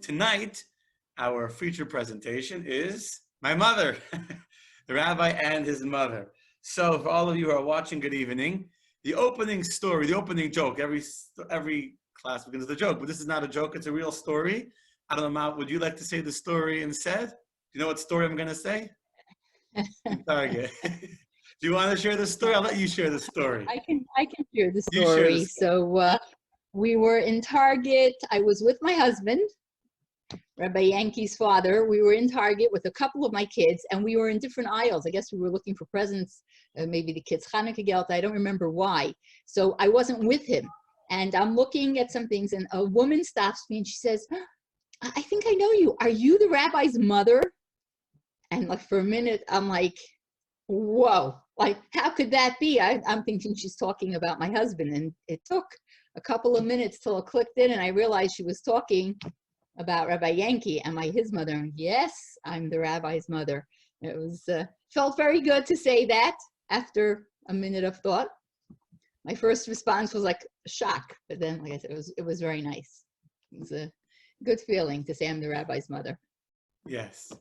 tonight, our feature presentation is my mother, the rabbi and his mother. So for all of you who are watching, good evening. The opening story, the opening joke, every class begins with a joke, but this is not a joke, it's a real story. I don't know, Matt, would you like to say the story instead? Do you know what story I'm going to say? Target. Do you want to share the story? I'll let you share the story. I can share the You share the story. story. So we were in Target. I was with my husband, Rabbi Yankee's father. We were in Target with a couple of my kids, and we were in different aisles. I guess we were looking for presents, maybe the kids' Hanukkah gelt. I don't remember why. So I wasn't with him. And I'm looking at some things, and a woman stops me, and she says, I think I know you. Are you the rabbi's mother? And like for a minute, I'm like, whoa, like, how could that be? I'm thinking she's talking about my husband. And it took a couple of minutes till it clicked in, and I realized she was talking about Rabbi Yankee. Am I his mother? And yes, I'm the rabbi's mother. It was felt very good to say that after a minute of thought. My first response was like shock, but then, like I said, it was very nice. It was a good feeling to say I'm the rabbi's mother. Yes.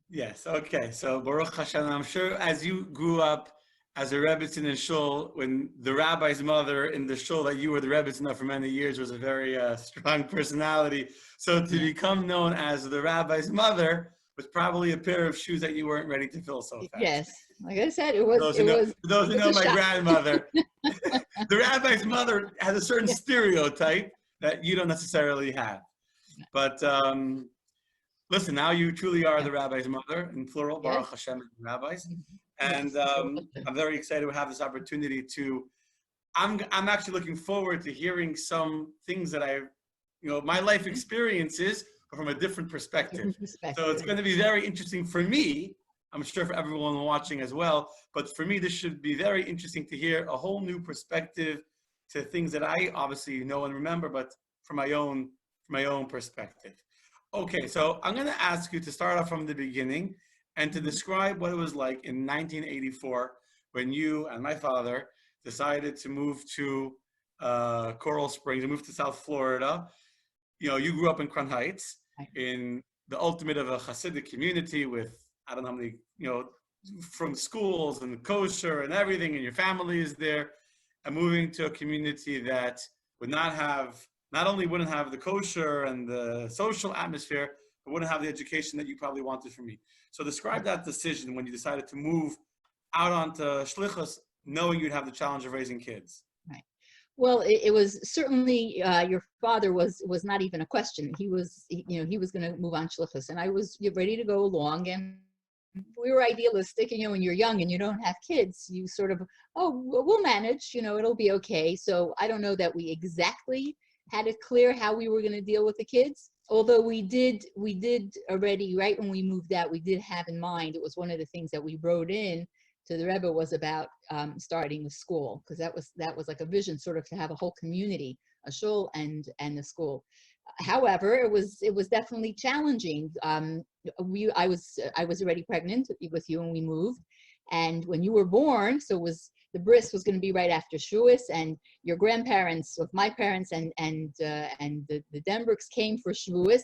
Yes. Okay. So Baruch Hashem, I'm sure as you grew up as a Rebbetzin in Shul, when the rabbi's mother in the Shul that you were the Rebbetzin of for many years was a very strong personality. So to become known as the rabbi's mother was probably a pair of shoes that you weren't ready to fill so fast. Yes. Like I said, it was. For those who know my grandmother, the rabbi's mother has a certain stereotype that you don't necessarily have. But listen, now you truly are the rabbi's mother, in plural, Baruch Hashem, rabbis. And I'm very excited to have this opportunity to, I'm actually looking forward to hearing some things that my life experiences, but from a different perspective. So it's going to be very interesting for me. I'm sure for everyone watching as well, but for me, this should be very interesting to hear a whole new perspective to things that I obviously know and remember, but from my own perspective. Okay, so I'm going to ask you to start off from the beginning and to describe what it was like in 1984 when you and my father decided to move to Coral Springs and move to South Florida. You know, you grew up in Crown Heights, in the ultimate of a Hasidic community with, I don't know how many, from schools and kosher and everything, and your family is there, and moving to a community that would not only wouldn't have the kosher and the social atmosphere, but wouldn't have the education that you probably wanted from me. So describe that decision when you decided to move out onto Shlichus, knowing you'd have the challenge of raising kids. Right. Well, it was certainly, your father was not even a question. He was going to move on Shlichus, and I was ready to go along, and we were idealistic, and when you're young and you don't have kids, you sort of, we'll manage, it'll be okay. So I don't know that we exactly had it clear how we were going to deal with the kids. Although we did already, right when we moved out, we did have in mind, it was one of the things that we wrote in to the Rebbe was about starting a school, because that was like a vision, sort of to have a whole community, a shul and a school. However, it was definitely challenging. I was already pregnant with you when we moved, and when you were born, so the bris was going to be right after Shavuos, and your grandparents, with my parents and the Denbrooks came for Shavuos.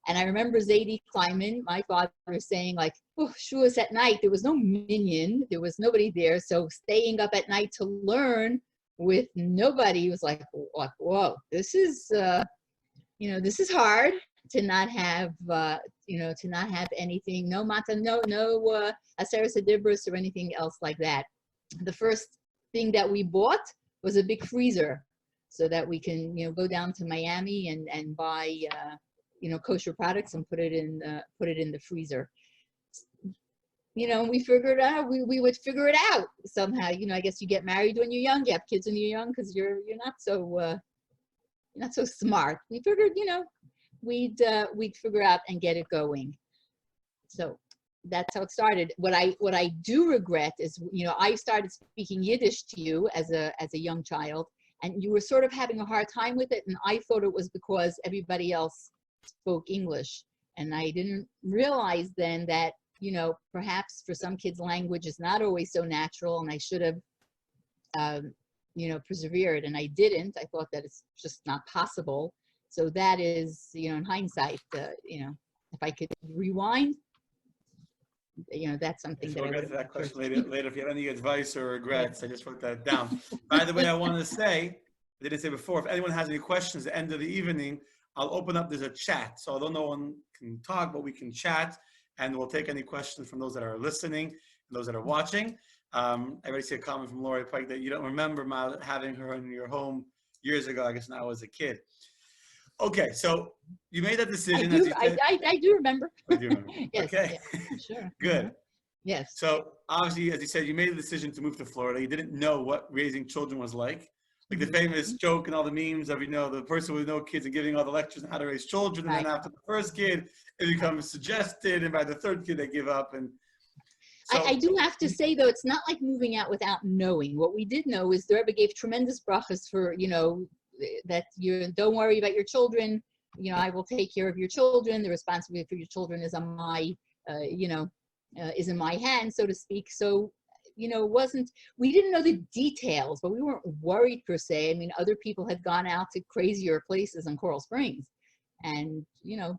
And I remember Zadie Kleiman, my father, saying like, Shavuos at night, there was no minyan, there was nobody there. So staying up at night to learn with nobody was like, whoa, this is hard to not have, to not have anything, no mata, no Aseres Adibros or anything else like that. The first thing that we bought was a big freezer so that we can, go down to Miami and buy, kosher products and put it in the freezer. We figured out, we would figure it out somehow. I guess you get married when you're young, you have kids when you're young because you're not so smart. We figured, we'd figure out and get it going. So that's how it started. What I do regret is, I started speaking Yiddish to you as a young child, and you were sort of having a hard time with it, and I thought it was because everybody else spoke English, and I didn't realize then that, perhaps for some kids language is not always so natural, and I should have, persevered, and I didn't. I thought that it's just not possible. So that is, in hindsight, if I could rewind, that's something that We'll I get would to that prefer question to keep. later. If you have any advice or regrets, I just wrote that down. By the way, I want to say, I didn't say before, if anyone has any questions at the end of the evening, I'll open up, there's a chat. So although no one can talk, but we can chat, and we'll take any questions from those that are listening and those that are watching. I already see a comment from Lori Pike that you don't remember having her in your home years ago. I guess when I was a kid. Okay, so you made that decision. I do, as you said. I do remember. I do remember. Yes, Okay. yeah, sure. Good. Yes. So obviously, as you said, you made the decision to move to Florida. You didn't know what raising children was like. Like the famous joke and all the memes of, the person with no kids and giving all the lectures on how to raise children. And Right. then after the first kid, it becomes suggested. And by the third kid, they give up. And so, I do have to say, though, it's not like moving out without knowing. What we did know is the Rebbe gave tremendous brachas for, that you don't worry about your children. I will take care of your children. The responsibility for your children is on my, is in my hands, so to speak. So, we didn't know the details, but we weren't worried per se. I mean, other people had gone out to crazier places in Coral Springs, and,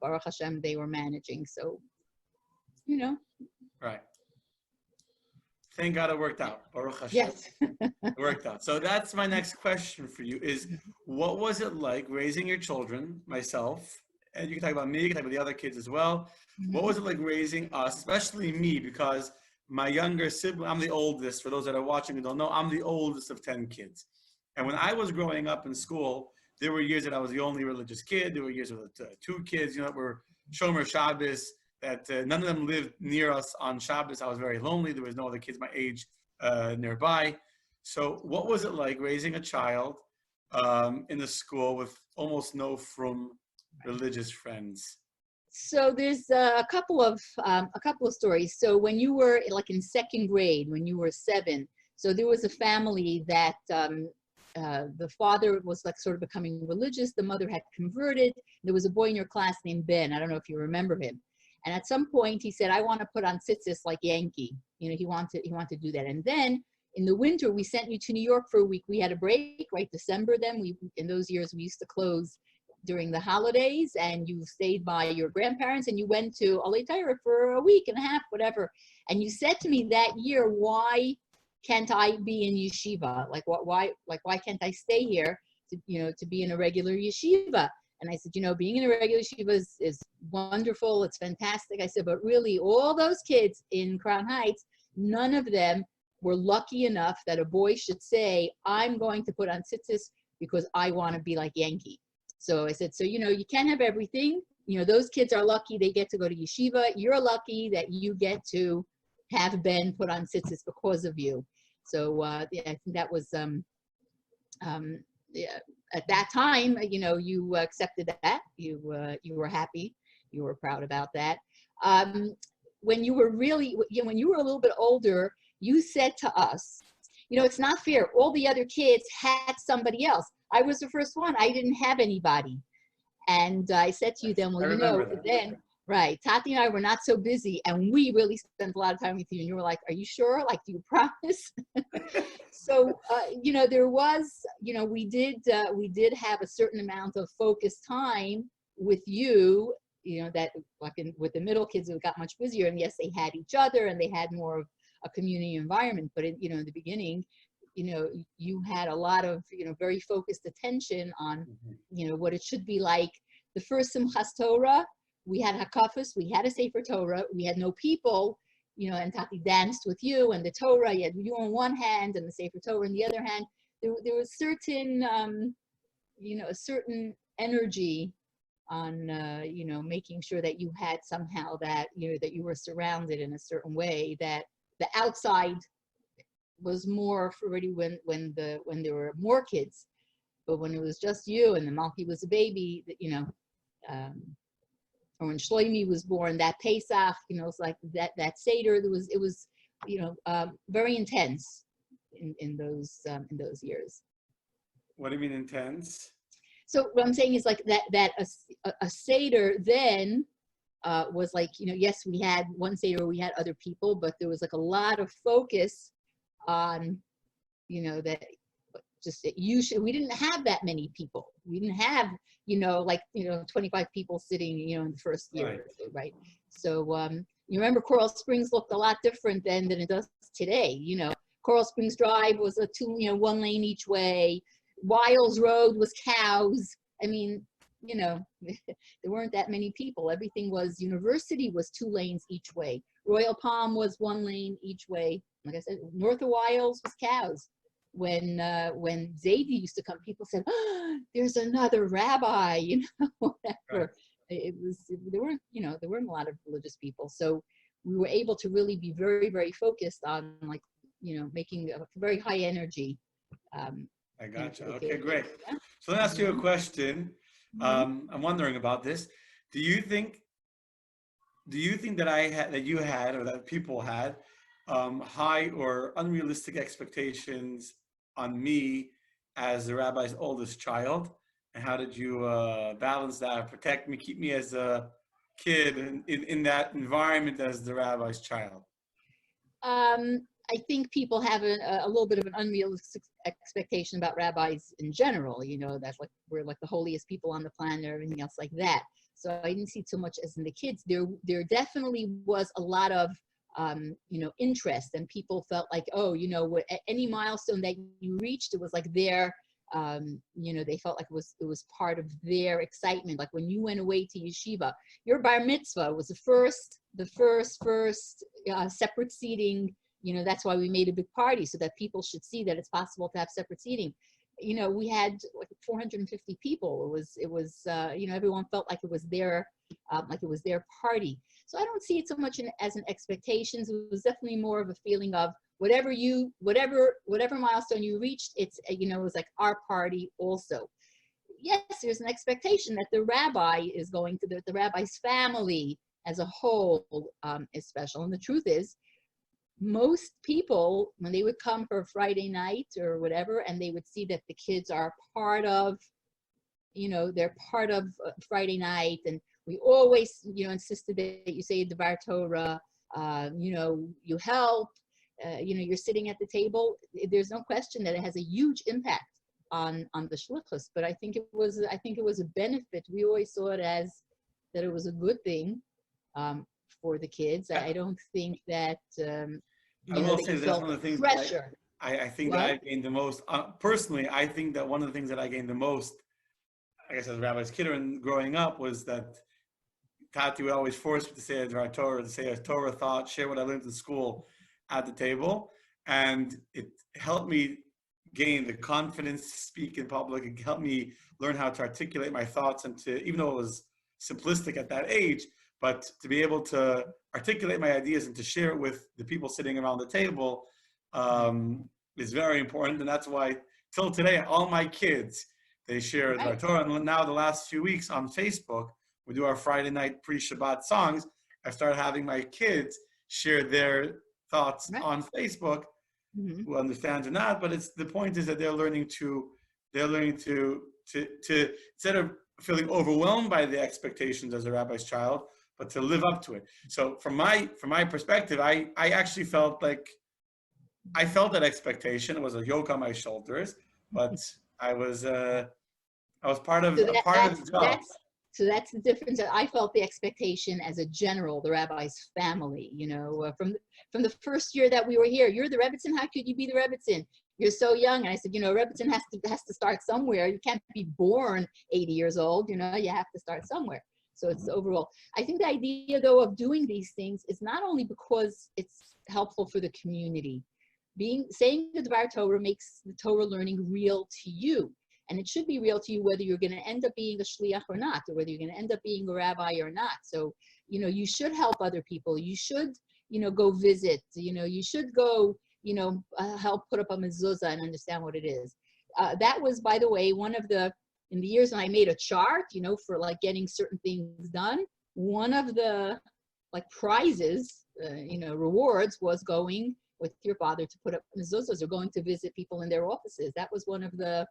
Baruch Hashem, they were managing. So, right. Thank God it worked out. Baruch Hashem. Yes. It worked out. So that's my next question for you is, what was it like raising your children, myself, and you can talk about me, you can talk about the other kids as well. What was it like raising us, especially me, because my younger sibling, I'm the oldest, for those that are watching and don't know, I'm the oldest of 10 kids. And when I was growing up in school, there were years that I was the only religious kid. There were years with 2 kids, that were Shomer Shabbos, that none of them lived near us on Shabbos. I was very lonely. There was no other kids my age nearby. So what was it like raising a child in the school with almost no frum religious friends? So there's a couple of stories. So when you were like in second grade, when you were 7, so there was a family that the father was like sort of becoming religious. The mother had converted. There was a boy in your class named Ben. I don't know if you remember him. And at some point he said, I want to put on tzitzis like Yankee. He wanted to do that. And then in the winter, we sent you to New York for a week. We had a break, right? December then. In those years, we used to close during the holidays, and you stayed by your grandparents, and you went to Alei Torah for a week and a half, whatever. And you said to me that year, why can't I be in yeshiva? Why can't I stay here to be in a regular yeshiva? And I said, being in a regular yeshiva is wonderful. It's fantastic. I said, but really all those kids in Crown Heights, none of them were lucky enough that a boy should say, I'm going to put on tzitzis because I want to be like Yankee. So I said, so, you can't have everything. Those kids are lucky they get to go to yeshiva. You're lucky that you get to have Ben put on tzitzis because of you. So I think that was, at that time, you accepted that. You were happy. You were proud about that. When you were when you were a little bit older, you said to us, it's not fair. All the other kids had somebody else. I was the first one. I didn't have anybody. And I said to you then, well, then, right, Tati and I were not so busy, and we really spent a lot of time with you. And you were like, are you sure? Like, do you promise? So, there was, we did have a certain amount of focused time with you, that like with the middle kids, it got much busier. And yes, they had each other and they had more of a community environment. But, in the beginning, you had a lot of, very focused attention on, what it should be like. The first Simchas Torah, we had Hakafos, we had a Sefer Torah, we had no people, and Tati danced with you and the Torah, you had you on one hand and the Sefer Torah in the other hand. There was certain, a certain energy on, making sure that you had somehow that, that you were surrounded in a certain way, that the outside was more already when there were more kids, but when it was just you and the Malki was a baby, or when Shloimi was born, that Pesach, it's like that Seder, it was very intense in those years. What do you mean intense? So what I'm saying is like that a Seder then was like, yes, we had one Seder where we had other people, but there was like a lot of focus on, that just we didn't have that many people. We didn't have, 25 people sitting, in the first year, Right. right? So you remember Coral Springs looked a lot different then than it does today. Coral Springs Drive was a one lane each way. Wiles Road was cows. I mean, there weren't that many people. Everything was, University was 2 lanes each way. Royal Palm was 1 lane each way. Like I said, north of Wiles was cows. When Xavier used to come, people said, oh, there's another rabbi, whatever. Right. There weren't a lot of religious people. So we were able to really be very, very focused on making a very high energy. I gotcha. Okay, great. So let me ask you a question. I'm wondering about this. Do you think that you had, or that people had, high or unrealistic expectations on me as the rabbi's oldest child? And how did you balance that, protect me, keep me as a kid in that environment as the rabbi's child? I think people have a little bit of an unrealistic expectation about rabbis in general, that's like we're like the holiest people on the planet or everything else like that. So I didn't see too much as in the kids. There definitely was a lot of interest, and people felt like, oh, any milestone that you reached, it was like their they felt like it was part of their excitement. Like when you went away to yeshiva, your bar mitzvah was the first separate seating. That's why we made a big party, so that people should see that it's possible to have separate seating. We had like 450 people. It was everyone felt like it was their party. So I don't see it so much as an expectations. It was definitely more of a feeling of whatever milestone you reached, it's it was like our party also. Yes, there's an expectation that the rabbi is going to the rabbi's family as a whole is special. And the truth is, most people, when they would come for a Friday night or whatever, and they would see that the kids are part of, they're part of Friday night, and we always, insisted that you say Devar Torah, you help, you're sitting at the table. There's no question that it has a huge impact on the shlichus, but I think it was a benefit. We always saw it as that it was a good thing for the kids. I don't think that I will say that's one of the things pressure. I think that I gained the most personally. I think that one of the things that I gained the most, I guess, as a rabbi's kid and growing up, was that Tati would always force me to say a Dvar Torah, to say a Torah thought, share what I learned in school at the table, and it helped me gain the confidence to speak in public. It helped me learn how to articulate my thoughts, and to, even though it was simplistic at that age, but to be able to articulate my ideas and to share it with the people sitting around the table is very important. And that's why till today, all my kids, they share Dvar Torah. And now the last few weeks on Facebook, we do our Friday night pre-Shabbat songs. I started having my kids share their thoughts on Facebook, who understands or not, but the point is that they're learning to instead of feeling overwhelmed by the expectations as a rabbi's child, but to live up to it. So from my perspective, I actually felt like I felt that expectation. It was a yoke on my shoulders, but I was part of the job. So that's the difference. I felt the expectation as a general, the rabbi's family, from the first year that we were here. You're the Rebbitzin. How could you be the Rebbitzin? You're so young. And I said, Rebbitzin has to start somewhere. You can't be born 80 years old. You have to start somewhere. So it's overall. I think the idea, though, of doing these things is not only because it's helpful for the community. Saying the Dvar Torah makes the Torah learning real to you. And it should be real to you whether you're going to end up being a shliach or not, or whether you're going to end up being a rabbi or not. So, you should help other people. You should, go visit. You should go, help put up a mezuzah and understand what it is. That was, by the way, in the years when I made a chart, for like getting certain things done, one of the like prizes, rewards was going with your father to put up mezuzahs or going to visit people in their offices. That was one of the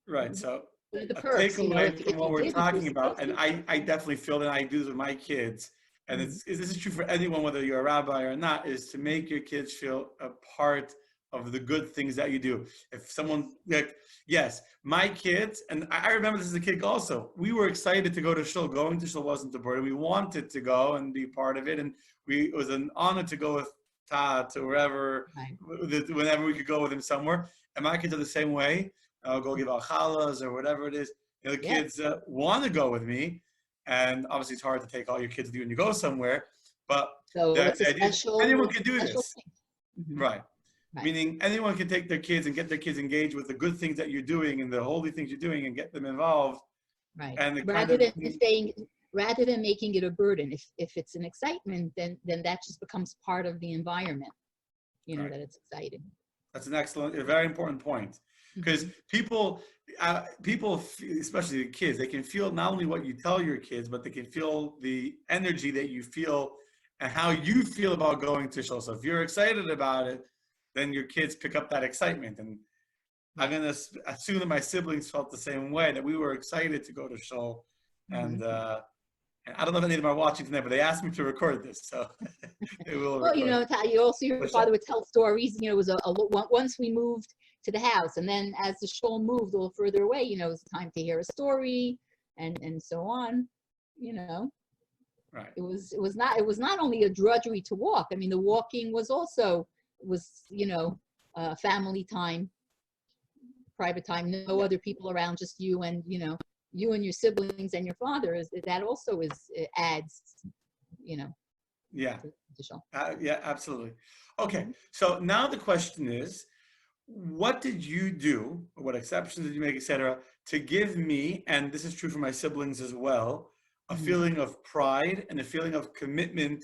right. So the perks, takeaway from what we're talking about, and I definitely feel that I do this with my kids, and this is true for anyone, whether you're a rabbi or not, is to make your kids feel a part of the good things that you do. If someone, like, yes, my kids, and I remember this as a kid also, we were excited to go to shul. Going to shul wasn't the burden. We wanted to go and be part of it. And it was an honor to go with Todd to wherever, Right. whenever we could go with him somewhere. And my kids are the same way. I'll go give out challahs or whatever it is. You know, the Yeah. kids want to go with me. And obviously it's hard to take all your kids with you when you go somewhere. But So the it's a idea is anyone can do special this. thing. Mhm. Right. Right. Meaning anyone can take their kids and get their kids engaged with the good things that you're doing and the holy things you're doing and get them involved. Right. And it kind Rather of, than saying, rather than making it a burden, if it's an excitement, then that just becomes part of the environment, you know, right. that it's exciting. That's an excellent, a very important point. Because people, especially the kids, they can feel not only what you tell your kids, but they can feel the energy that you feel and how you feel about going to shul. So if you're excited about it, then your kids pick up that excitement. And I'm going to assume that my siblings felt the same way, that we were excited to go to shul. And I don't know if any of them are watching tonight, but they asked me to record this, so they will Well, you record. know, you also, your father would tell stories. You know, it was once we moved to the house, and then as the shul moved a little further away, you know, it was time to hear a story, and so on. You know, Right. it was not only a drudgery to walk. I mean, the walking was also you know, family time, private time, no other people around, just you and, you know, you and your siblings and your father. That also it adds, you know. Yeah. To shul. Yeah, absolutely. Okay, so now the question is, what did you do, or what exceptions did you make, etc., to give me, and this is true for my siblings as well, a feeling of pride and a feeling of commitment,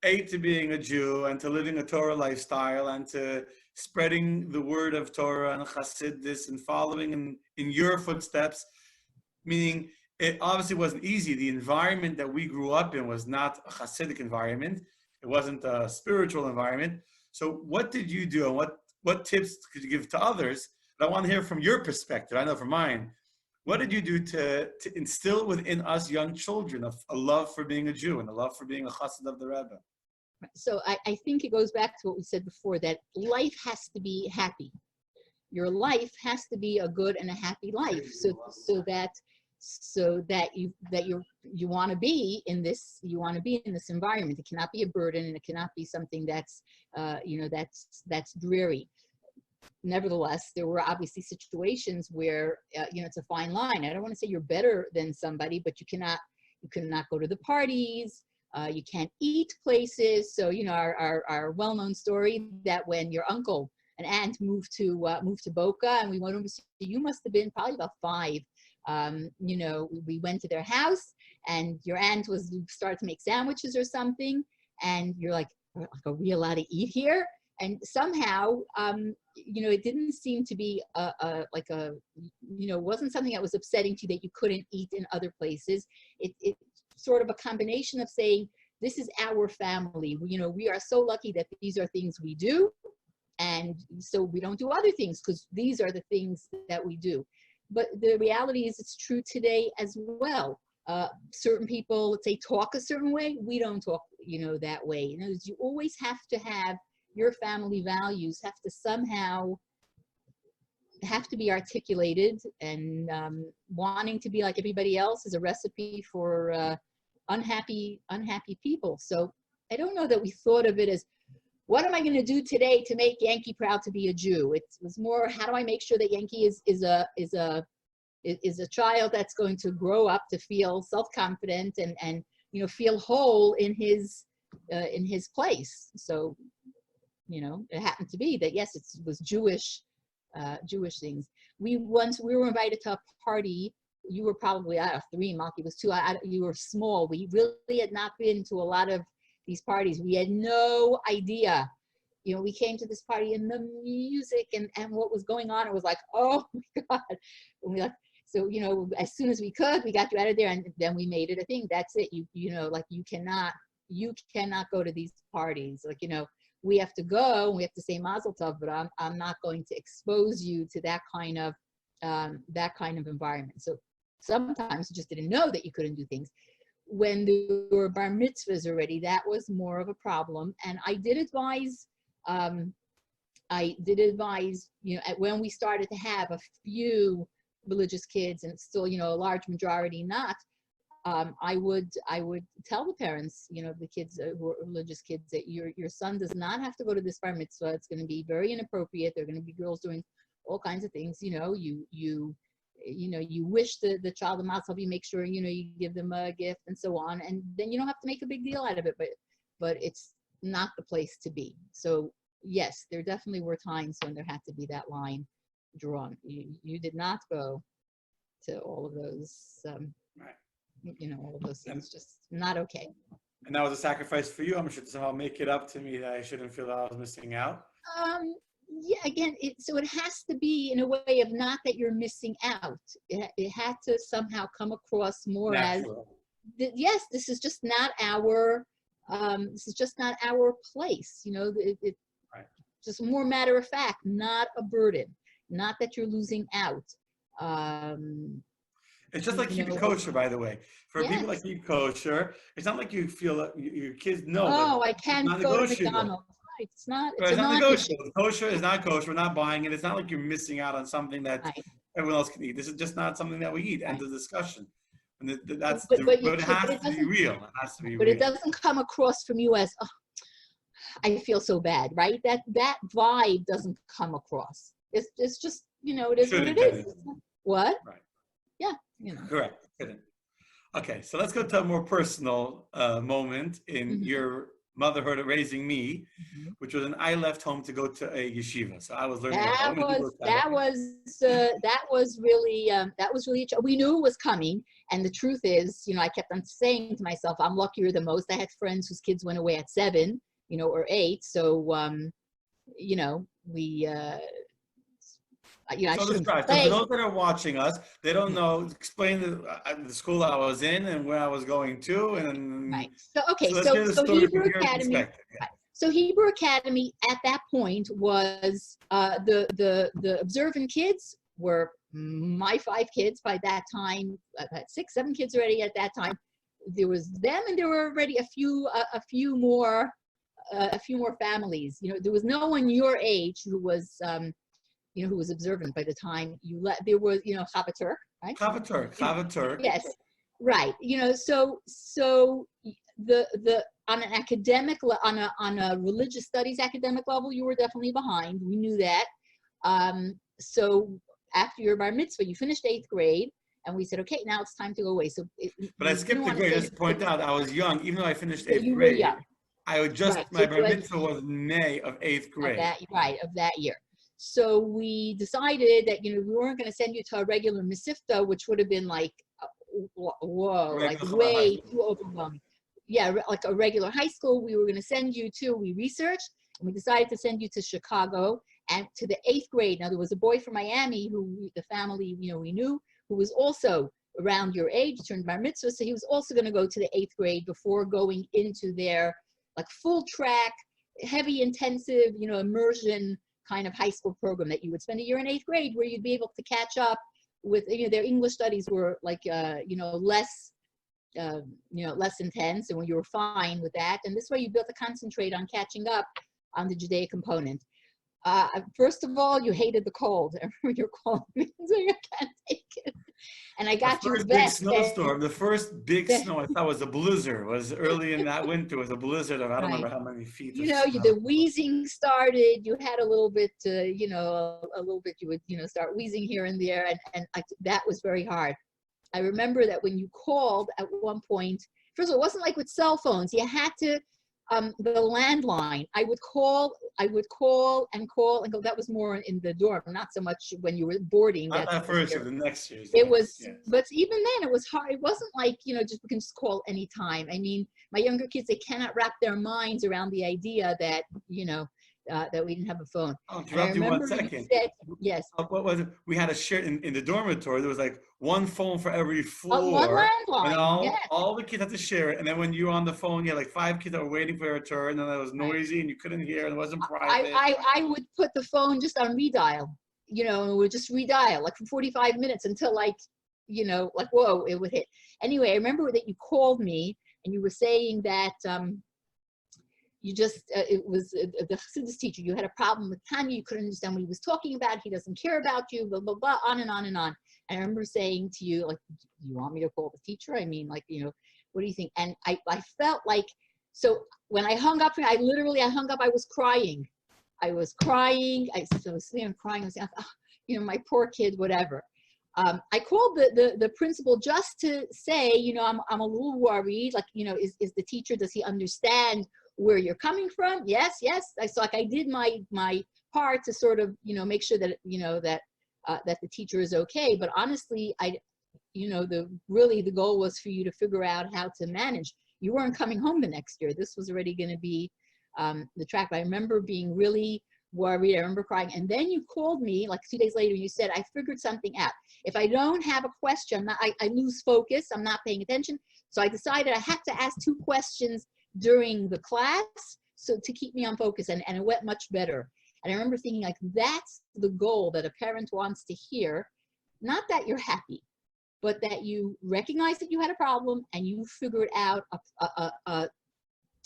to being a Jew and to living a Torah lifestyle and to spreading the word of Torah and Hasidus and following in your footsteps, meaning it obviously wasn't easy. The environment that we grew up in was not a Hasidic environment. It wasn't a spiritual environment. So what did you do, and what tips could you give to others? But I want to hear from your perspective. I know from mine. What did you do to instill within us young children a love for being a Jew and a love for being a chassid of the Rebbe? So I think it goes back to what we said before, that life has to be happy. Your life has to be a good and a happy life, so that you want to be in this, environment. It cannot be a burden, and it cannot be something that's you know, that's dreary. Nevertheless, there were obviously situations where you know, it's a fine line. I don't want to say you're better than somebody, but you cannot go to the parties. You can't eat places. So, you know, our well-known story that when your uncle and aunt moved to Boca, and we went over to see, you must have been probably about 5. You know, we went to their house, and your aunt started to make sandwiches or something, and you're like, are we allowed to eat here? And somehow, you know, it didn't seem to be you know, wasn't something that was upsetting to you that you couldn't eat in other places. It sort of a combination of saying, this is our family. You know, we are so lucky that these are things we do, and so we don't do other things because these are the things that we do. But the reality is, it's true today as well. Certain people, let's say, talk a certain way. We don't talk, you know, that way. You know, you always have to have your family values have to be articulated, and wanting to be like everybody else is a recipe for unhappy people. So I don't know that we thought of it as, what am I going to do today to make Yankee proud to be a Jew? It was more, how do I make sure that Yankee is a child that's going to grow up to feel self-confident and you know, feel whole in his place. So, you know, it happened to be that, yes, it was Jewish things. We were invited to a party. You were probably, I don't know, 3, Malki was 2. You were small. We really had not been to a lot of these parties. We had no idea. You know, we came to this party, and the music and what was going on, it was like, oh my God. And we like, so, you know, as soon as we could, we got you out of there, and then we made it a thing. That's it. You know, like, you cannot go to these parties. Like, you know, we have to go, and we have to say Mazel Tov, but I'm not going to expose you to that kind of environment. So sometimes you just didn't know that you couldn't do things. When there were bar mitzvahs already, that was more of a problem. And I did advise I did advise, when we started to have a few religious kids, and still, a large majority not, I would tell the parents, the kids who are religious kids, that your son does not have to go to this bar mitzvah. It's going to be very inappropriate. There are going to be girls doing all kinds of things. You wish the child a mazel, you make sure you give them a gift and so on, and then you don't have to make a big deal out of it. But it's not the place to be. So yes, there definitely were times when there had to be that line drawn. You did not go to all of those, right. All of those things, just not okay. And that was a sacrifice for you. I'm sure to somehow make it up to me that I shouldn't feel that I was missing out. Yeah, again, so it has to be in a way of not that you're missing out. It had to somehow come across more Natural. as, yes, this is just not our, place. Right. Just more matter of fact, not a burden, not that you're losing out. It's just like keeping kosher, by the way. For yes. people that keep kosher, it's not like you feel that your kids know. Oh, I can't go to McDonald's. Right. It's not negotiable. Kosher is not kosher. We're not buying it. It's not like you're missing out on something that everyone else can eat. This is just not something that we eat. End of discussion. And but it has to be real. It has to be real. But it doesn't come across from you as, oh, I feel so bad, right? That vibe doesn't come across. It's just, it is what it is. What? Right. Yeah. Correct. Okay, so let's go to a more personal moment in your motherhood of raising me, which was when I left home to go to a yeshiva. So I was learning. That was really. We knew it was coming, and the truth is, I kept on saying to myself, I'm luckier than most. I had friends whose kids went away at 7, or 8. So, we. So describe. So for those that are watching us, they don't know. Explain the school I was in and where I was going to, and right. So Hebrew Academy. Yeah. Right. So Hebrew Academy at that point was the observant kids were my 5 kids by that time. I had 6, 7 kids already at that time. There was them, and there were already a few more families. There was no one your age who was. Who was observant by the time you left. There was, Chava Turk, right? Chava Turk. Yes, right. So the on an academic on a religious studies academic level, you were definitely behind. We knew that. So after your bar mitzvah, you finished 8th grade, and we said, okay, now it's time to go away. So, but I skipped the grade. Just to point out, I was young, even though I finished 8th grade. You were young. I would just my bar mitzvah was May of 8th grade. Of that year. So we decided that, we weren't going to send you to a regular Mesivta, which would have been like, whoa, like way too overwhelming. Yeah, like a regular high school. We were going to send you to, we researched, and we decided to send you to Chicago and to the 8th grade. Now, there was a boy from Miami the family, we knew, who was also around your age, turned bar mitzvah. So he was also going to go to the 8th grade before going into their like full track, heavy intensive, immersion kind of high school program that you would spend a year in 8th grade, where you'd be able to catch up with, their English studies were like, less intense, and when you were fine with that. And this way you built to concentrate on catching up on the Judaic component. First of all, you hated the cold. I remember your cold means I can't take it. And I got you a vest. The first big snow I thought was a blizzard. Was early in that winter. Was a blizzard of I don't remember how many feet. The wheezing started. You had a little bit, a little bit. You would, start wheezing here and there, and that was very hard. I remember that when you called at one point. First of all, it wasn't like with cell phones. You had to. The landline, I would call and go. That was more in the dorm, not so much when you were boarding. Not that first year, the next year. It was, yes. But even then it was hard. It wasn't like, just we can just call anytime. I mean, my younger kids, they cannot wrap their minds around the idea that, that we didn't have a phone. I'll interrupt you 1 second. Yes. What was it? We had a share in the dormitory. There was like one phone for every floor. One landline. And all the kids had to share it. And then when you were on the phone, you had like 5 kids that were waiting for your turn, and it was noisy and you couldn't hear, and it wasn't private. I would put the phone just on redial, and would just redial like for 45 minutes until whoa, it would hit. Anyway, I remember that you called me and you were saying that you just, it was the Chassidus teacher, you had a problem with Tanya, you couldn't understand what he was talking about, he doesn't care about you, blah, blah, blah, on and on and on. And I remember saying to you, like, do you want me to call the teacher? I mean, like, you know, what do you think? And I felt like, so when I hung up, I hung up, I was crying. I was crying, I was sitting and crying, I was saying, oh, you know, my poor kid, whatever. I called the principal just to say, you know, I'm a little worried, like, you know, is the teacher, does he understand where you're coming from? Yes, yes. So like I did my part to sort of, you know, make sure that, you know, that the teacher is okay. But honestly, you know, the goal was for you to figure out how to manage. You weren't coming home the next year. This was already going to be the track. I remember being really worried. I remember crying. And then you called me like 2 days later. You said, I figured something out. If I don't have a question, I lose focus. I'm not paying attention. So I decided I had to ask 2 questions during the class so to keep me on focus. And it went much better. And I remember thinking, like, that's the goal that a parent wants to hear. Not that you're happy, but that you recognize that you had a problem and you figured out a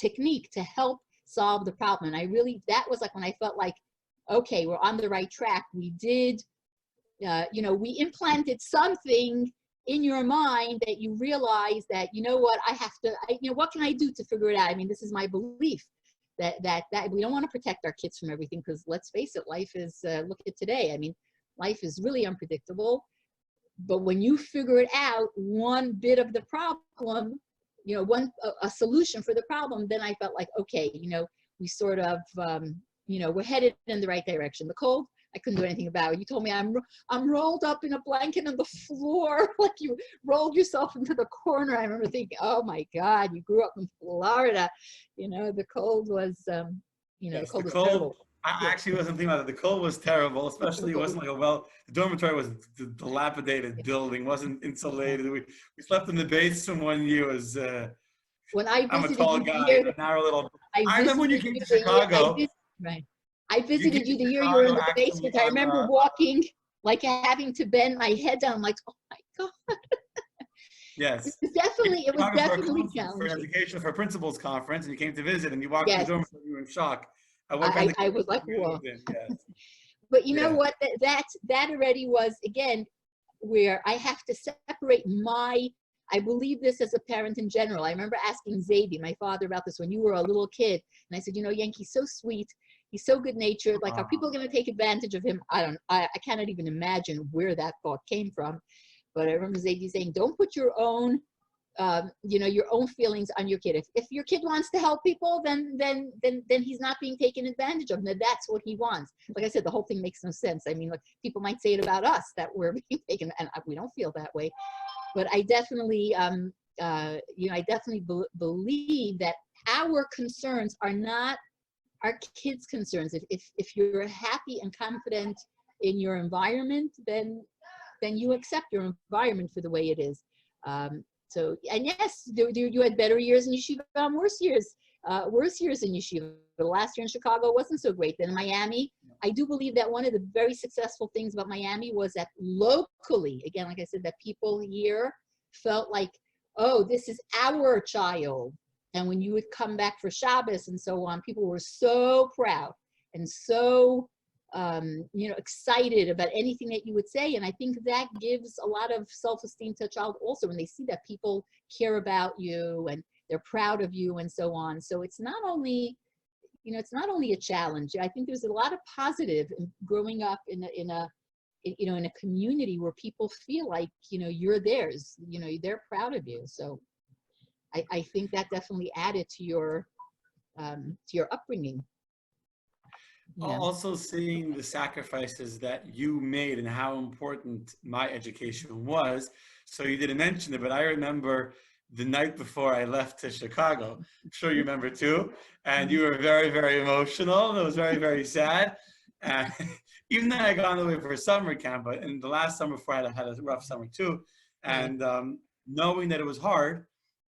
technique to help solve the problem. And I really, that was like when I felt like, okay, we're on the right track. We did, you know, we implanted something in your mind that you realize that, you know what, I have to, you know, what can I do to figure it out? I mean, this is my belief that we don't want to protect our kids from everything, because let's face it, life is, look at today. I mean, life is really unpredictable. But when you figure it out, one bit of the problem, you know, a solution for the problem, then I felt like, okay, you know, we sort of, you know, we're headed in the right direction. The cold, I couldn't do anything about it. You told me I'm rolled up in a blanket on the floor, like you rolled yourself into the corner. I remember thinking, oh my God, you grew up in Florida. You know, the cold was, you know, Yes, the cold the was cold. terrible. I actually wasn't thinking about it. The cold was terrible, especially it wasn't like the dormitory was a dilapidated building, wasn't insulated. We slept in the basement one year. Was when I I'm a visited tall you the guy, year, a narrow little. I I remember when you visited came you to the year, Chicago. right. I You visited came you to the year you were in Chicago the actually basement. I remember on. walking, like having to bend my head down, like, oh my God. Yes. It was definitely For challenging. education, for a principal's conference, and you came to visit, and you walked in the Yes, dormitory, you were in shock at what kind of I was like, community whoa. you lived in. Yes. But you know Yeah. what? That already was, again, where I have to separate I believe this as a parent in general. I remember asking Zaidi, my father, about this when you were a little kid. And I said, you know, Yankee's so sweet. He's so good natured. Like, are people going to take advantage of him? I cannot even imagine where that thought came from. But I remember Zaidi saying, don't put your own, you know, your own feelings on your kid. If your kid wants to help people, then he's not being taken advantage of. Then that's what he wants. Like I said, the whole thing makes no sense. I mean, like, people might say it about us that we're being taken, and we don't feel that way. But I definitely, you know, I definitely believe that our concerns are not our kids' concerns. If you're happy and confident in your environment, then you accept your environment for the way it is. So, and yes, you had better years in yeshiva and worse years in yeshiva. The last year in Chicago wasn't so great. Then in Miami, I do believe that one of the very successful things about Miami was that locally, again, like I said, that people here felt like, oh, this is our child. And when you would come back for Shabbos and so on, people were so proud and so, you know, excited about anything that you would say. And I think that gives a lot of self-esteem to a child also, when they see that people care about you and they're proud of you and so on. So it's not only, you know, it's not only a challenge. I think there's a lot of positive in growing up in a community where people feel like, you know, you're theirs, you know, they're proud of you. So I think that definitely added to your upbringing. Yeah. Also seeing the sacrifices that you made and how important my education was. So you didn't mention it, but I remember the night before I left to Chicago, I'm sure you remember too, and you were very, very emotional, and it was very, very sad. And even though I had gone away for a summer camp, but in the last summer before I had a rough summer too, and knowing that it was hard,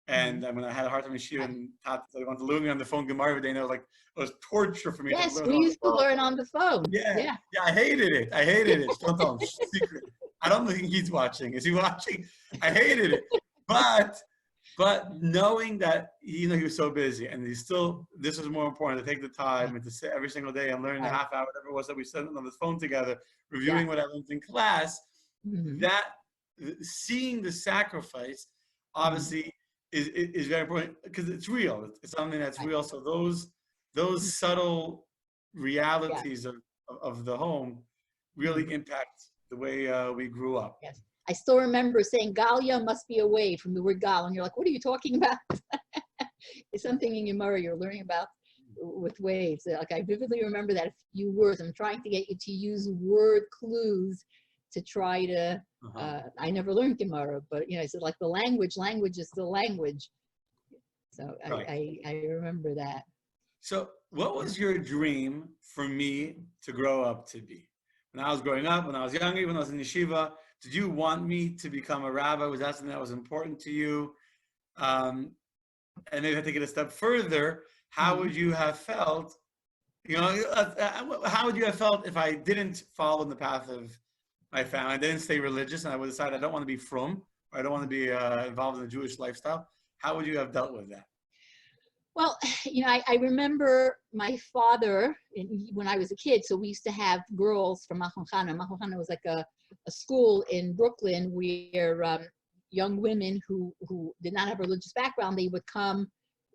and when I had a hard time in Shia and I wanted to learn me on the phone Gemara every day, and it was like, it was torture for me. Yes, to learn we used to learn on the phone. Yeah, I hated it. I hated it. Don't tell him. Secret. I don't think he's watching. Is he watching? I hated it. But But knowing that, he was so busy, and he's still, this was more important, to take the time and to sit every single day and learn a Right. half hour, whatever it was that we spent on the phone together, Yeah. reviewing what I learned in class, Mhm. that seeing the sacrifice obviously is very important, because it's real. It's something that's Right. real. So those subtle Yeah. realities of the home really Mhm. impact the way we grew up. Yes. I still remember saying Galia must be away from the word Gal, and you're like, what are you talking about? It's something in Gemara you're learning about with waves. Like, I vividly remember that a few words. I'm trying to get you to use word clues to try to. I never learned Gemara, but I said, like, the language is the language. So Right. I remember that. So what was your dream for me to grow up to be? When I was growing up, when I was younger, when I was in yeshiva, did you want me to become a rabbi? Was that something that was important to you? And maybe I have to get a step further. How would you have felt? How would you have felt if I didn't follow in the path of my family? I didn't stay religious, and I would decide I don't want to be frum, or I don't want to be involved in the Jewish lifestyle. How would you have dealt with that? Well, I remember my father when I was a kid. So we used to have girls from Machon Chana. Machon Chana was like a school in Brooklyn where young women who did not have a religious background, they would come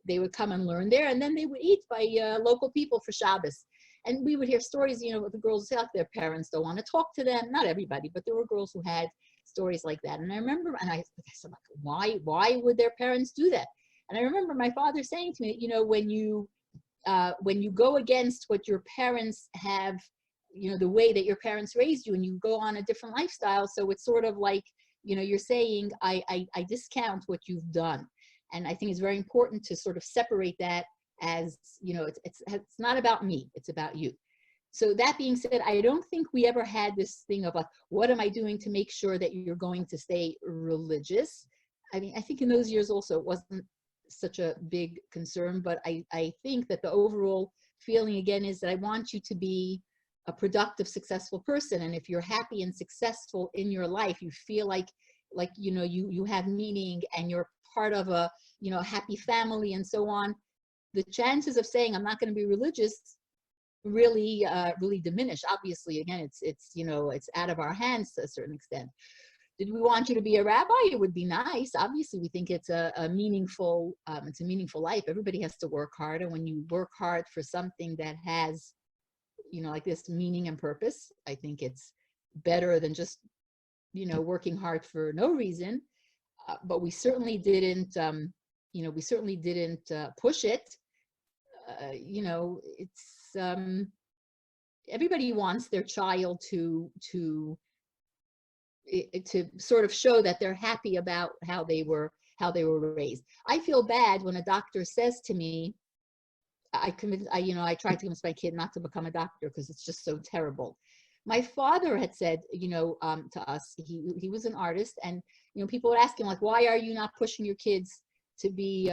and learn there, and then they would eat by local people for Shabbos. And we would hear stories, the girls say, like, their parents don't want to talk to them. Not everybody, but there were girls who had stories like that. And I remember, and I said, like, why would their parents do that? And I remember my father saying to me, when you go against what your parents have, the way that your parents raised you, and you go on a different lifestyle, so it's sort of like, you're saying, I discount what you've done. And I think it's very important to sort of separate that as, it's not about me, it's about you. So that being said, I don't think we ever had this thing of like, what am I doing to make sure that you're going to stay religious? I mean, I think in those years also it wasn't such a big concern, but I think that the overall feeling again is that I want you to be a productive, successful person. And if you're happy and successful in your life, you feel like you have meaning, and you're part of a happy family and so on, the chances of saying I'm not going to be religious really diminish. Obviously, again, it's out of our hands to a certain extent. Did we want you to be a rabbi? It would be nice. Obviously, we think it's a meaningful life. Everybody has to work hard, and when you work hard for something that has like this meaning and purpose, I think it's better than just working hard for no reason. But we certainly didn't push it. It's everybody wants their child to sort of show that they're happy about how they were raised. I feel bad when a doctor says to me, I tried to convince my kid not to become a doctor because it's just so terrible. My father had said, to us, he was an artist, and people would ask him, like, why are you not pushing your kids to be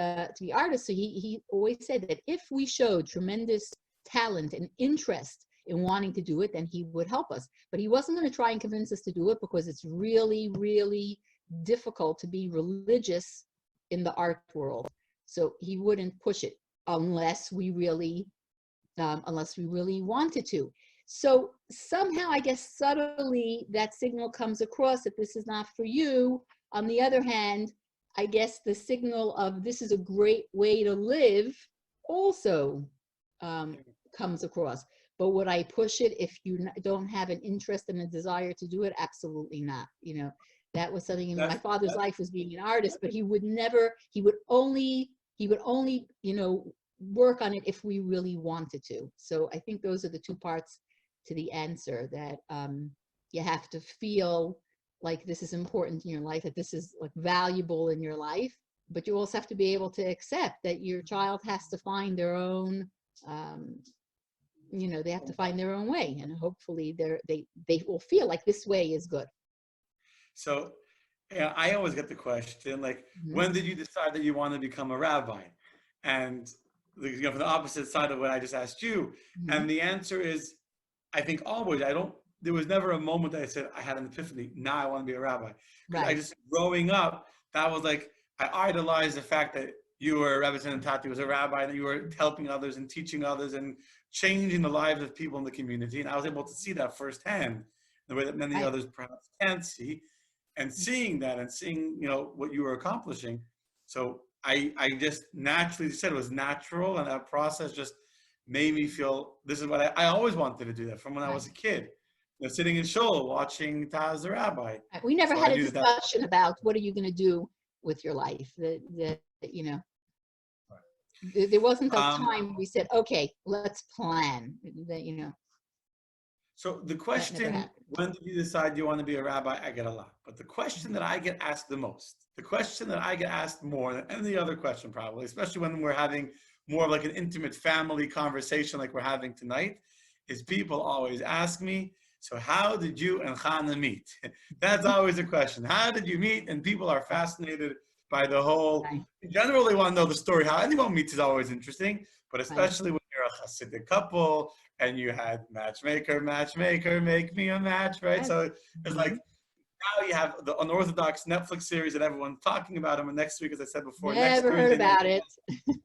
artists? So he always said that if we showed tremendous talent and interest in wanting to do it, then he would help us. But he wasn't going to try and convince us to do it because it's really, really difficult to be religious in the art world. So he wouldn't push it unless we really wanted to. So somehow, I guess subtly, that signal comes across that this is not for you. On the other hand, I guess the signal of this is a great way to live also comes across. But would I push it if you don't have an interest and a desire to do it? Absolutely not. That was something in my father's life, was being an artist, but he would only work on it if we really wanted to. So I think those are the two parts to the answer, that you have to feel like this is important in your life, that this is like valuable in your life, but you also have to be able to accept that your child has to find their own they have to find their own way, and hopefully they will feel like this way is good. So I always get the question, like, when did you decide that you want to become a rabbi? And from the opposite side of what I just asked you. And the answer is, I think always, there was never a moment that I said I had an epiphany, now I want to be a rabbi. Right. I just, growing up, that was like I idolized the fact that you were, Rabbi Tati was a rabbi, and that you were helping others and teaching others and changing the lives of people in the community. And I was able to see that firsthand, the way that many others perhaps can't see. And seeing that and seeing, what you were accomplishing. So I just naturally said it was natural, and that process just made me feel this is what I always wanted to do that from when I was a kid. Sitting in shul watching Taz the Rabbi. We never had a discussion about what are you going to do with your life. There wasn't a time we said, okay, let's plan. So the question, when did you decide you want to be a rabbi? I get a lot. But the question that I get asked the most, the question that I get asked more than any other question probably, especially when we're having more of like an intimate family conversation like we're having tonight, is people always ask me, so how did you and Chana meet? That's always a question. How did you meet? And people are fascinated by the whole, in general, they want to know the story. How anyone meets is always interesting, but especially when you're a Hasidic couple and you had matchmaker, make me a match, right? So it's like, now you have the unorthodox Netflix series that everyone's talking about. And next week, as I said before, never heard about it.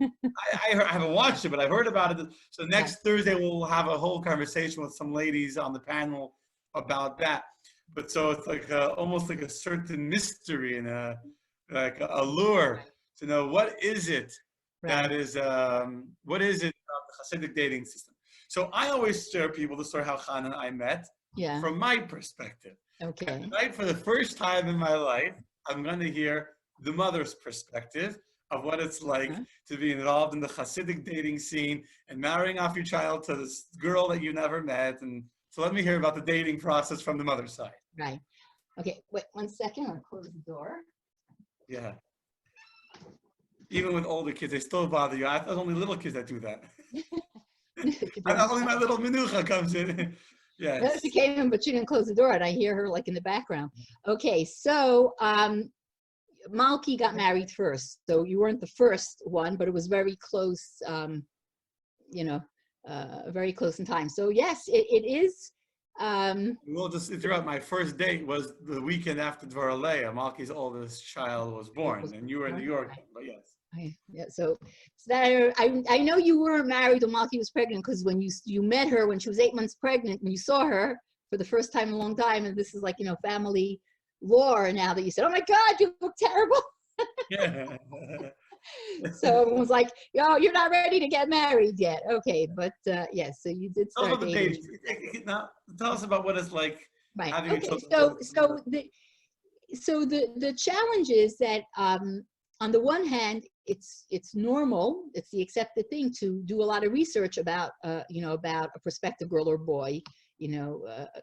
I haven't watched it, but I've heard about it. So next Thursday, we'll have a whole conversation with some ladies on the panel about that. But so it's like almost like a certain mystery and a allure to know what is it that is, what is it about the Hasidic dating system. So I always share people the story how Chana and I met from my perspective. Okay. And tonight, for the first time in my life, I'm going to hear the mother's perspective of what it's like to be involved in the Hasidic dating scene and marrying off your child to this girl that you never met. And so let me hear about the dating process from the mother's side. Right. Okay, wait 1 second. I'll close the door. Yeah. Even with older kids, they still bother you. I thought only little kids that do that. I thought only my little Menucha comes in. Yes. She came in, but she didn't close the door, and I hear her like in the background. Okay, so Malki got married first, so you weren't the first one, but it was very close, very close in time. So yes, it is. We'll just interrupt. My first date was the weekend after Dvar Leah. Malki's oldest child was born, and you were in New York, but yes. Yeah, so that I know you weren't married when Malki was pregnant, because when you met her when she was 8 months pregnant, when you saw her for the first time in a long time, and this is like family lore now that you said, oh my God, you look terrible. Yeah. So everyone was like, yo, you're not ready to get married yet. Okay, but yes, so you did start dating. Now, tell us about what it's like having a child. So the challenge is that on the one hand, it's normal, it's the accepted thing to do a lot of research about about a prospective girl or boy,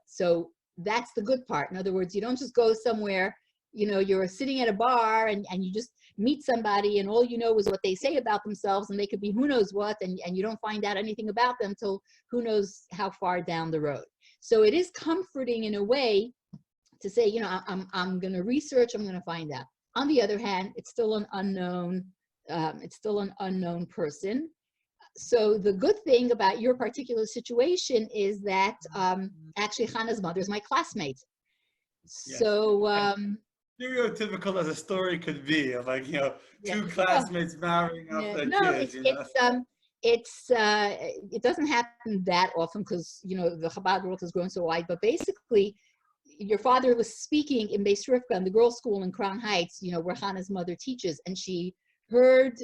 so that's the good part. In other words, you don't just go somewhere, you're sitting at a bar and you just meet somebody and all you know is what they say about themselves, and they could be who knows what, and you don't find out anything about them till who knows how far down the road. So it is comforting in a way to say, I'm going to research, I'm going to find out. On the other hand, it's still an unknown, person. So the good thing about your particular situation is that actually Chana's mother is my classmate. Yes. So stereotypical as a story could be, of like two classmates marrying off their kids. It doesn't happen that often because the Chabad world has grown so wide. But basically, your father was speaking in Beis Rivka in the girls' school in Crown Heights, where Chana's mother teaches, and she heard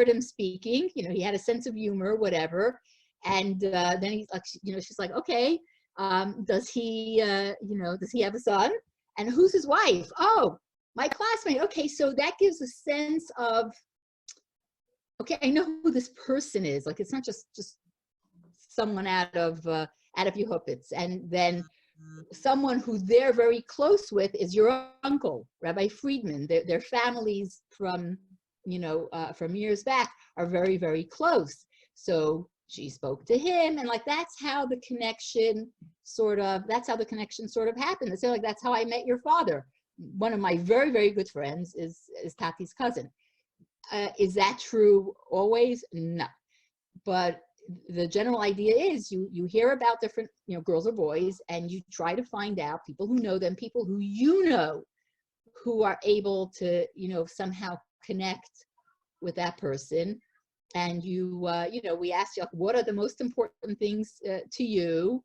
him speaking. He had a sense of humor, whatever. And then he's like, she's like, okay, does he have a son? And who's his wife? Oh, my classmate. Okay, so that gives a sense of, okay, I know who this person is. Like, it's not just someone out of Yehuppitz. And then someone who they're very close with is your uncle, Rabbi Friedman. Their families from years back are very, very close. So she spoke to him, and like that's how the connection sort of happened. It's like that's how I met your father. One of my very, very good friends is Tati's cousin. Is that true always? No, but the general idea is you hear about different girls or boys, and you try to find out people who know them, people who who are able to somehow connect with that person. And you, you know, we ask you, like, what are the most important things to you?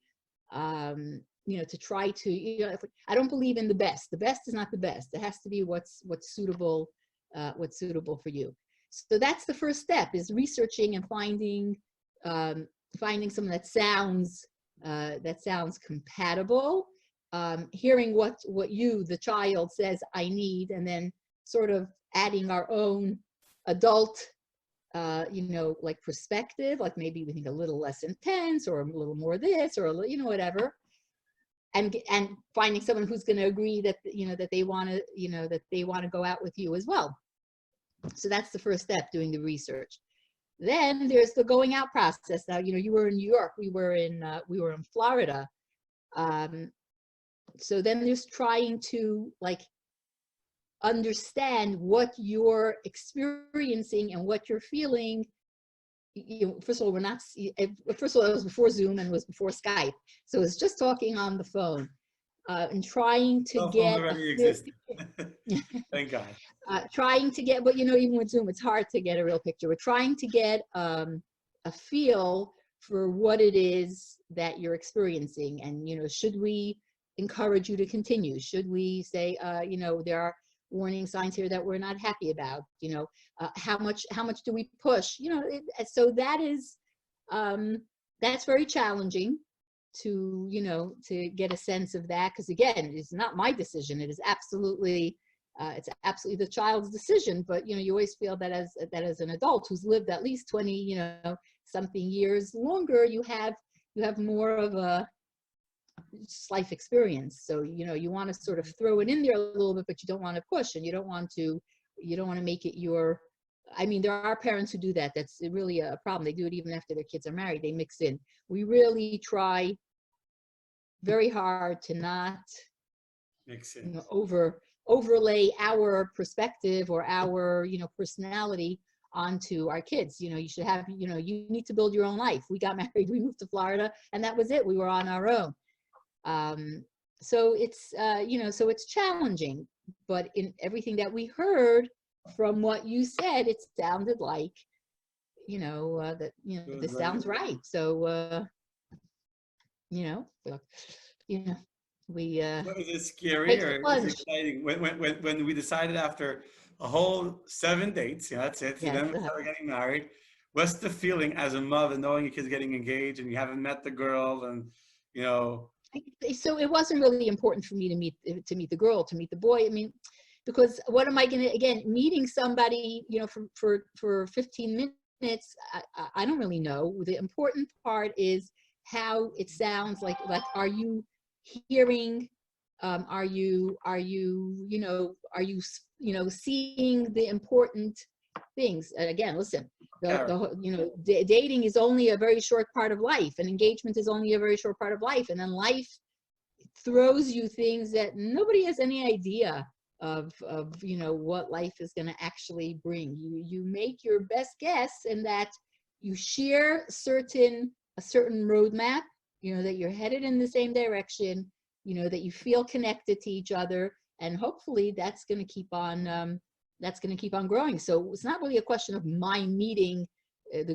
You know, to try to, you know, I don't believe in the best. The best is not the best. It has to be what's suitable for you. So that's the first step, is researching and finding someone that sounds compatible. Hearing what you, the child, says I need, and then sort of adding our own adult, you know, like perspective, like maybe we think a little less intense, or a little more this, or a little, you know, whatever. And finding someone who's going to agree that, you know, that they want to, you know, that they want to go out with you as well. So that's the first step, doing the research. Then there's the going out process. Now, you know, you were in New York, we were in Florida. So then there's trying to, like, understand what you're experiencing and what you're feeling. You know, first of all, first of all, it was before Zoom and it was before Skype. So it's just talking on the phone, and trying to get, thank God. Trying to get, but you know, even with Zoom, it's hard to get a real picture. We're trying to get a feel for what it is that you're experiencing. And, you know, should we encourage you to continue? Should we say, you know, there are warning signs here that we're not happy about, you know, how much do we push, you know? So that is, that's very challenging to, you know, to get a sense of that, because again, it's not my decision. It is absolutely, it's absolutely the child's decision. But, you know, you always feel that as an adult who's lived at least 20, you know, something years longer, you have more of a life experience. So, you know, you want to sort of throw it in there a little bit, but you don't want to push, and you don't want to make it your, I mean, there are parents who do that. That's really a problem. They do it even after their kids are married. They mix in. We really try very hard to not mix in, you know, overlay our perspective or our, you know, personality onto our kids. You know, you should have, you know, you need to build your own life. We got married, we moved to Florida, and that was it. We were on our own. So it's, you know, so it's challenging, but in everything that we heard from what you said, it sounded like, you know, that, you know, this sounds right. So, you know, we, was it scary or was it exciting when we decided after a whole 7 dates, you know, that's it. So yes, then we started getting married. What's the feeling as a mother knowing your kid's getting engaged and you haven't met the girl, and, you know? So it wasn't really important for me to meet the girl, to meet the boy. I mean, because what am I going to, again, meeting somebody, you know, for 15 minutes, I don't really know. The important part is how it sounds like, are you hearing, are you, you know, seeing the important things? And again, listen, you know, dating is only a very short part of life, and engagement is only a very short part of life. And then life throws you things that nobody has any idea of, you know, what life is going to actually bring. You make your best guess, in that you share a certain roadmap, you know, that you're headed in the same direction, you know, that you feel connected to each other, and hopefully that's going to keep on, growing. So it's not really a question of my meeting.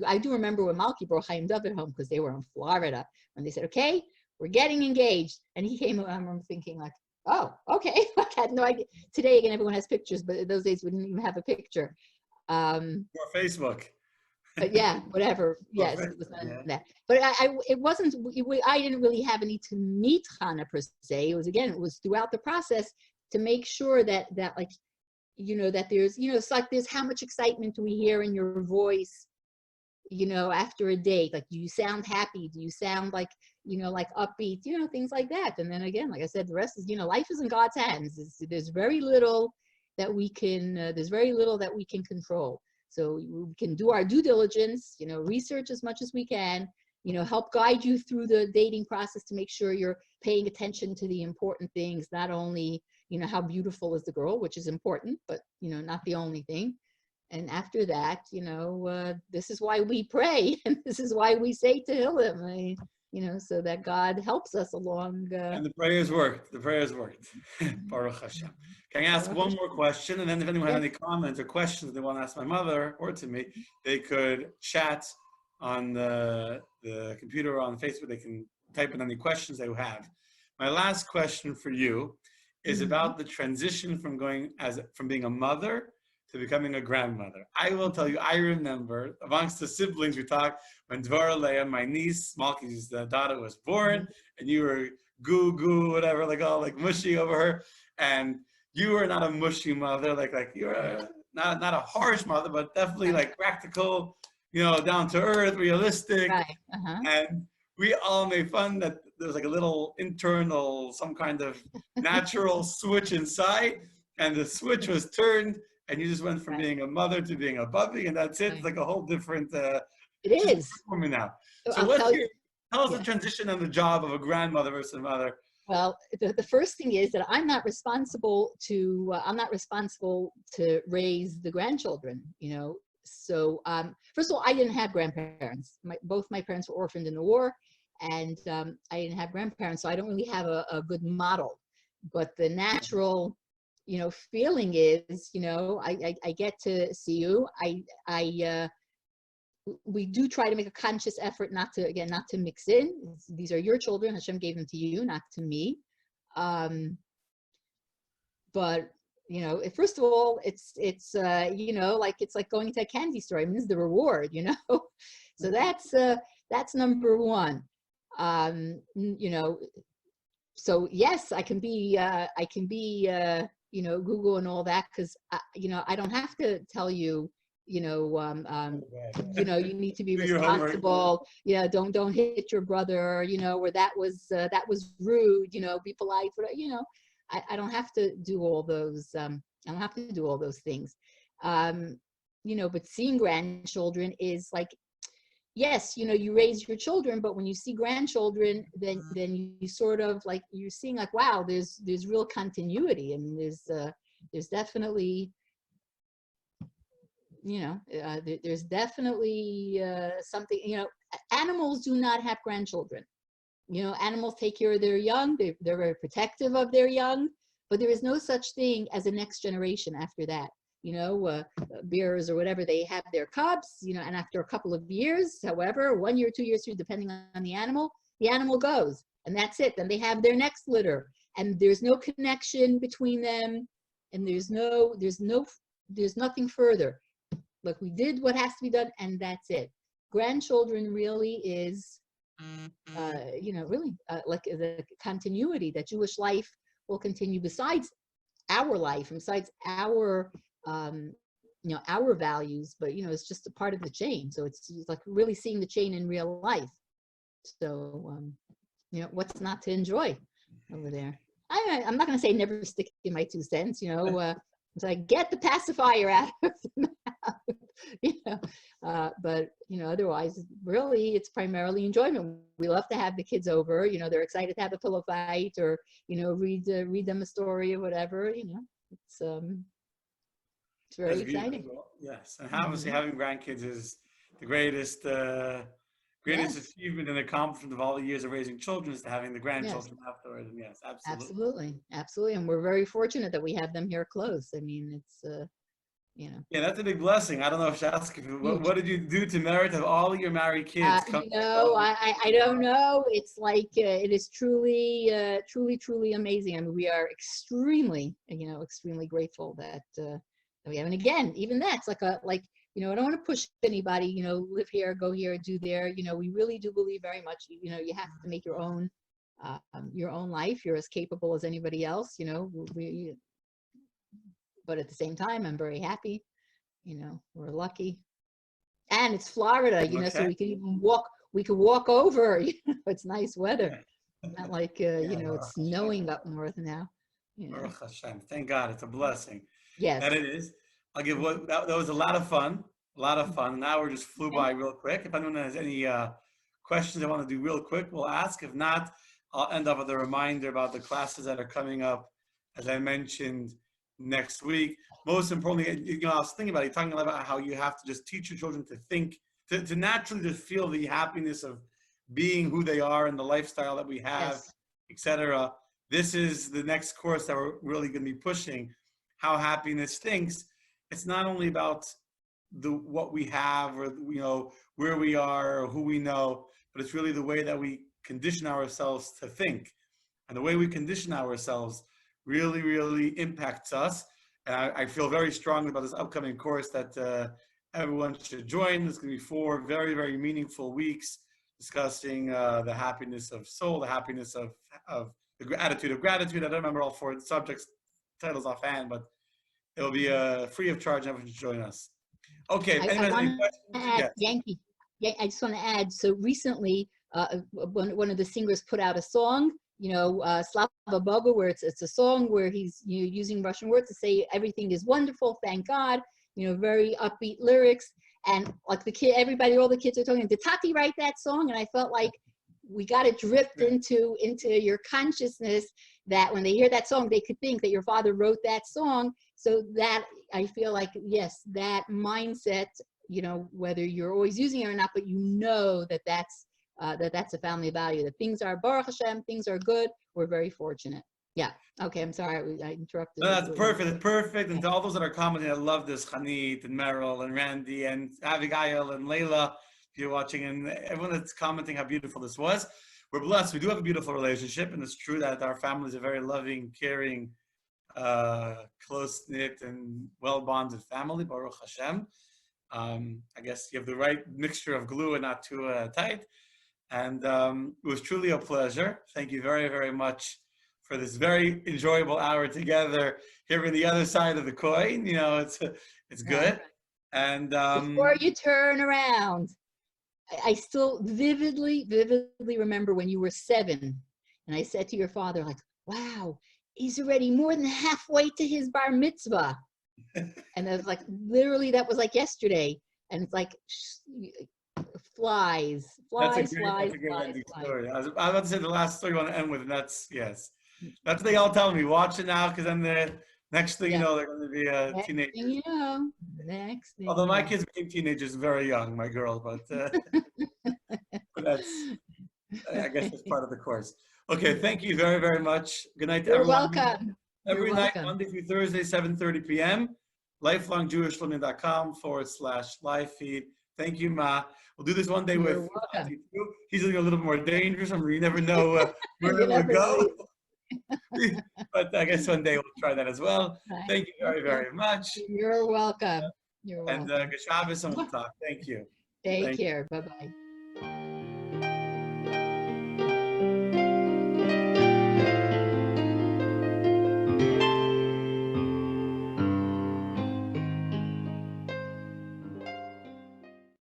I do remember when Malki brought Chaim David home, because they were in Florida, when they said, okay, we're getting engaged. And he came, I remember thinking like, oh, okay. I had no idea. Today, again, everyone has pictures, but in those days we didn't even have a picture. Or Facebook. Yeah, whatever. Yes, it was that. But it wasn't, I didn't really have any to meet Hannah per se. It was throughout the process to make sure that like, you know, that there's, you know, it's like there's how much excitement do we hear in your voice, you know, after a date. Like, do you sound happy? Do you sound like, you know, like upbeat, you know, things like that. And then again, like I said, the rest is, you know, life is in God's hands. There's very little that we can, control. So we can do our due diligence, you know, research as much as we can, you know, help guide you through the dating process to make sure you're paying attention to the important things, not only, you know, how beautiful is the girl, which is important, but, you know, not the only thing. And after that, you know, this is why we pray, and this is why we say Tehillim. so that God helps us along. And the prayers worked. The prayers worked. Baruch Hashem. Can I ask one more question? And then if anyone has any comments or questions they want to ask my mother or to me, they could chat on the computer or on Facebook. They can type in any questions they have. My last question for you is about the transition from being a mother to becoming a grandmother. I will tell you, I remember amongst the siblings we talked when Dvora Leah, my niece, Malki's daughter, was born, and you were goo, whatever, like all like mushy over her, and you were not a mushy mother, like you were not a harsh mother, but definitely like practical, down to earth, realistic, Right. and we all made fun that there was like a little internal, some kind of natural switch inside, and the switch was turned, and you just went from being a mother to being a puppy, and that's it. It's like a whole different. It is. Woman now. So tell us the transition and the job of a grandmother versus a mother. Well, the first thing is that I'm not responsible to raise the grandchildren. So first of all, I didn't have grandparents. Both my parents were orphaned in the war, and I didn't have grandparents, so I don't really have a good model. But the natural feeling is, I get to see you. We do try to make a conscious effort not to mix in. These are your children. Hashem gave them to you, not to me. But first of all, it's like going to a candy store. I mean, this is the reward, So that's number one. So yes, I can be Google and all that, because I don't have to tell you, you need to be responsible. Don't hit your brother, or that was rude, be polite. I don't have to do all those. I don't have to do all those things. But seeing grandchildren is like, yes, you raise your children, but when you see grandchildren, then you sort of like, you're seeing like, wow, there's real continuity. I mean, there's definitely, there's definitely something. Animals do not have grandchildren. Animals take care of their young. They're very protective of their young, but there is no such thing as a next generation after that. Bears or whatever, they have their cubs, and after a couple of years, however, 1 year, 2 years, depending on the animal goes, and that's it. Then they have their next litter, and there's no connection between them, and there's nothing further. Like, we did what has to be done, and that's it. Grandchildren really is, like the continuity that Jewish life will continue besides our life and besides our our values, but it's just a part of the chain. So it's like really seeing the chain in real life. So what's not to enjoy over there? I'm not going to say never stick in my 2 cents. So I get the pacifier out of the mouth. But otherwise, really, it's primarily enjoyment. We love to have the kids over. They're excited to have a pillow fight, or read them a story or whatever. It's very exciting. Beautiful. Yes, and obviously having grandkids is the greatest achievement and accomplishment of all the years of raising children, is to having the grandchildren afterwards. And yes, absolutely, and we're very fortunate that we have them here close. I mean, it's Yeah, that's a big blessing. I don't know if I should ask you, what did you do to merit of all your married kids? I don't know. It's like it is truly amazing. I mean, we are extremely grateful that we have. And again, even that's like I don't want to push anybody, live here, go here, do there. We really do believe very much, you have to make your own life. You're as capable as anybody else, but at the same time, I'm very happy. We're lucky, and it's Florida, so we can even walk. We could walk over. It's nice weather. Not like it's snowing up north now. Baruch Hashem. Thank God, it's a blessing. Yes, that it is. I'll give that was a lot of fun. Now we're just flew by real quick. If anyone has any questions they want to do real quick, we'll ask. If not, I'll end up with a reminder about the classes that are coming up, as I mentioned, next week. Most importantly, I was thinking about it, talking about how you have to just teach your children to think, to naturally just feel the happiness of being who they are and the lifestyle that we have, Yes. etc. This is the next course that we're really going to be pushing. How happiness thinks. It's not only about what we have, or where we are or who we know, but it's really the way that we condition ourselves to think, and the way we condition ourselves really, really impacts us. And I feel very strongly about this upcoming course that everyone should join. There's going to be 4 very, very meaningful weeks discussing the happiness of soul, the happiness of the attitude of gratitude. I don't remember all 4 subjects titles offhand, but it'll be free of charge. Everyone should join us. Okay. I want to add, Yes. Yankee. Yeah, I just want to add. So recently, one of the singers put out a song, Slava Boga, where it's a song where he's using Russian words to say everything is wonderful, thank God. Very upbeat lyrics, and like all the kids are talking. Did Tati write that song? And I felt like we got to drift into your consciousness, that when they hear that song, they could think that your father wrote that song. So that I feel like, yes, that mindset, whether you're always using it or not, but that's a family value, that things are Baruch Hashem, things are good. We're very fortunate. Yeah. Okay. I'm sorry. I interrupted. No, that's perfect. It's perfect. And to all those that are commenting, I love this. Hanit and Meryl and Randy and Abigail and Layla, if you're watching, and everyone that's commenting how beautiful this was. We're blessed. We do have a beautiful relationship, and it's true that our family is a very loving, caring, close-knit, and well-bonded family, Baruch Hashem. I guess you have the right mixture of glue and not too tight. And it was truly a pleasure. Thank you very, very much for this very enjoyable hour together here on the other side of the coin. It's good. And before you turn around, I still vividly remember when you were 7, and I said to your father, like, wow, he's already more than halfway to his bar mitzvah. And I was like, literally, that was like yesterday. And it's like flies. That's a great ending story. I was about to say the last story you want to end with, and that's, yes. That's what they all tell me. Watch it now, because then the next thing you know, they're going to be a teenager. Next thing. Although my kids became teenagers very young, my girl, but that's, I guess that's part of the course. Okay, thank you very, very much. Good night to everyone. You're welcome. Every night, Monday through Thursday, 7:30 p.m. lifelongjewishlearning.com/live feed. Thank you, Ma. We'll do this one day with he's a little more dangerous. You never know where it will go. But I guess one day we'll try that as well. Thank you very, very much. You're welcome. You're welcome. And good Shabbos, and we'll talk. Thank you. Take care. Bye-bye.